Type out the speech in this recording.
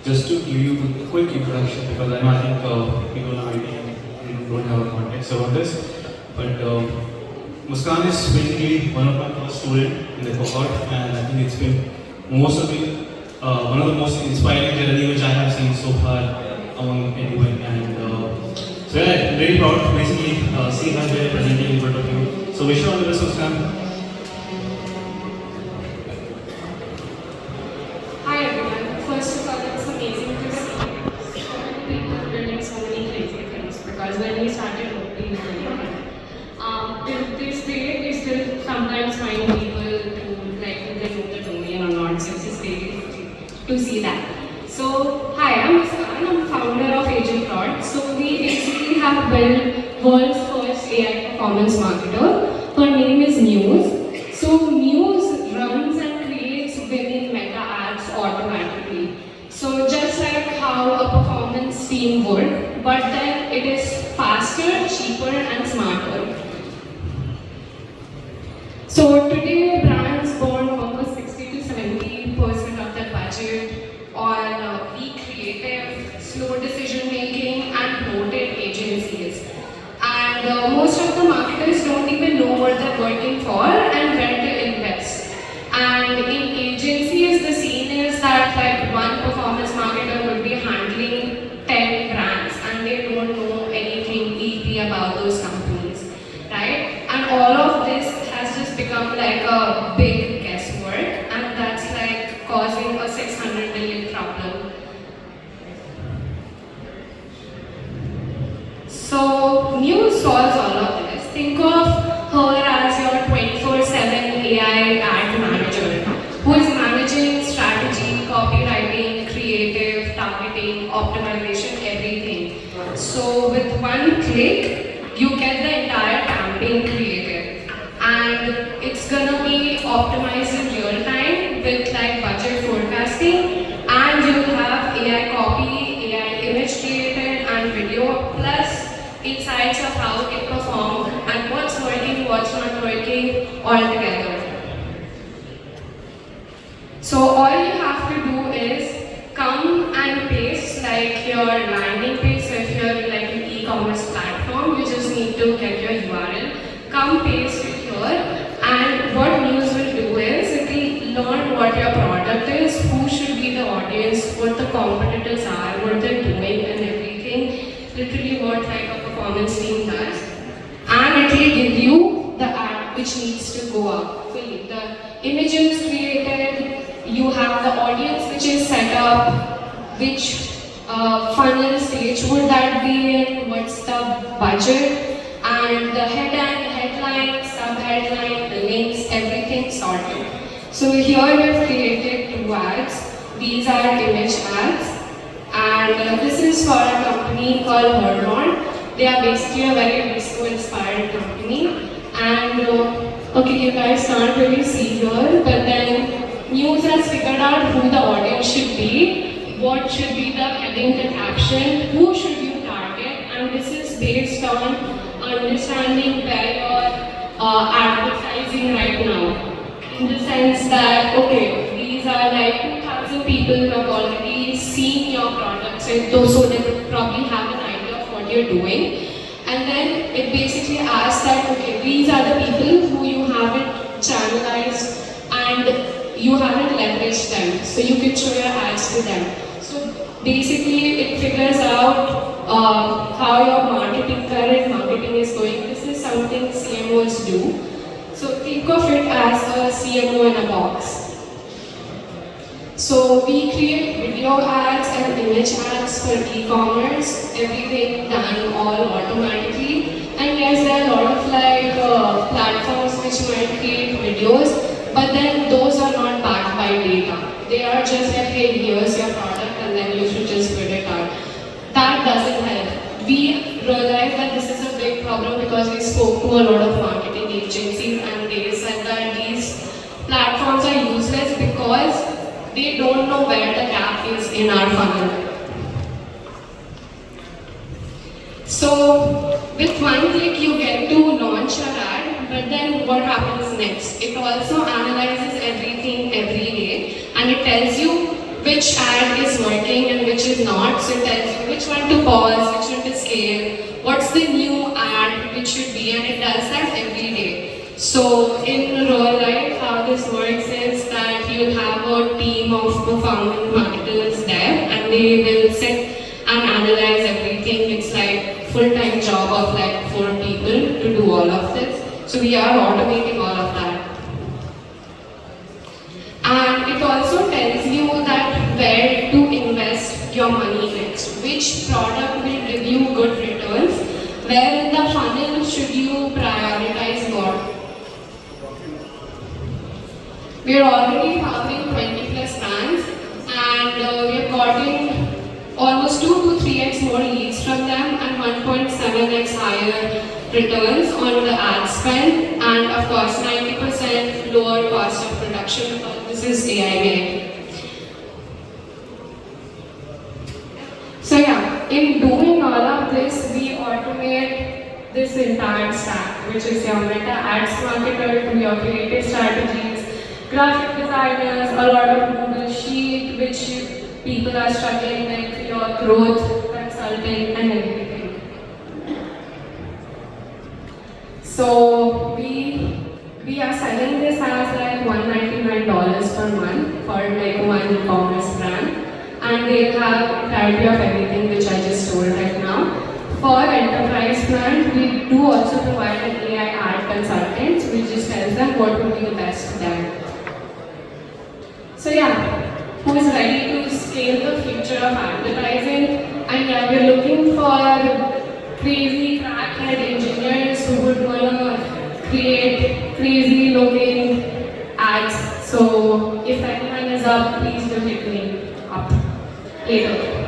Just to give you a quick introduction, because I think people are waiting, they don't have a context about this. But Muskan is basically one of my first students in the cohort, and I think it's been most of the one of the most inspiring journey which I have seen so far among anyone. And so yeah, I'm very proud to basically see her here presenting in front of you. So wish you all the best, Muskan. Hi everyone. First of all, it's amazing to see so many people building so many crazy things because when we started working till this day, we still sometimes find people who like they know the domain or not, so it's just very to see that. So, hi, I'm Muskan. I'm founder of Agent Fraud. So, we basically have built world's first AI performance marketer. Her name is Muse. So, Muse runs and creates winning meta ads automatically. So, just like how a performance team would, but then it is faster, cheaper, and smarter. So today, brands burn almost 60 to 70% of their budget on weak creative, slow decision making, and bloated agencies. And most of the marketers don't even know what they're working for and where to invest. And in agencies, the scene is that like one performance marketer would be handling 10 brands, and they don't know anything deeply about those companies, right? And all of this has just become like a big guesswork, and that's like causing a 600 million problem. So Muse solves all of this. Think of her as your 24/7 AI ad manager who is managing strategy, copywriting, creative, targeting, optimization, everything. So with one click, you get the entire campaign created. And it's gonna be optimized in real time with like budget forecasting, and you'll have AI copy, AI image created, and video, plus insights of how it performed and what's working, what's not working all together. So all you have to do is come and paste like your landing page. So if you're like an e-commerce platform, you just need to get your URL, come paste it here, and what Muse will do is it will learn what your product is, who should be the audience, what the competitors are, what they're doing and everything, literally what like a performance team does, and it will give you the ad which needs to go up fully. The images created, you have the audience which is set up, which funnel stage would that be in, what's the budget, and the headline, sub-headline, the links, everything sorted. So here we've created two ads. These are image ads, and this is for a company called Hurron. They are basically a very disco-inspired company. And okay, you guys can't really see here, but then Muse has figured out who the audience should be, what should be the heading, the caption, who should you target, and this is based on understanding where you're advertising right now. In the sense that, okay, these are like 2,000 people who have already seen your products, and so they would probably have an idea of what you're doing. And then it basically asks that, okay, these are the people who you haven't channelized and you haven't leveraged them, so you can show your ads to them. So basically, it figures out how your current marketing is going. This is something CMOs do. So think of it as a CMO in a box. So we create video ads and image ads for e-commerce, everything done all automatically. And yes, there are a lot of like platforms which might create videos, but then those are not backed by data. They are just like, hey, here's your product and then you should just put it out. That doesn't help. We realized that this is a big problem because we spoke to a lot of marketing agencies and they said that these platforms are useless because they don't know where the gap is in our funnel. So with one click you get to launch your ad, but then what happens next? It also analyzes everything every day and it tells you which ad is working and want to pause, which one to scale, what's the new ad which should be, and it does that every day. So in real life, how this works is that you'll have a team of performance marketers there, and they will sit and analyze everything. It's like full-time job of like 4 people to do all of this. So we are automating all of that. And it also tells you that where to invest your money next, which product will give you good returns, where in the funnel should you prioritize what. We are already powering 20 plus brands, and we are getting almost 2 to 3x more leads from them and 1.7x higher returns on the ad spend, and of course 90% lower cost of production because this is AI made. So yeah, in doing all of this, we automate this entire stack, which is your meta ads marketer to your creative strategies, graphic designers, a lot of Google Sheet, which people are struggling with, your growth consulting and everything. So we are selling this as like $199 per month for like one e-commerce brand, and they'll have entirety of everything which I just told right now. For enterprise brand, we do also provide an AI ad consultant, which just tells them what would be the best for them. So yeah, who is ready to scale the future of advertising? And yeah, we're looking for crazy crackhead engineers who would wanna create crazy looking ads. So if anyone is up, please do hit me up later.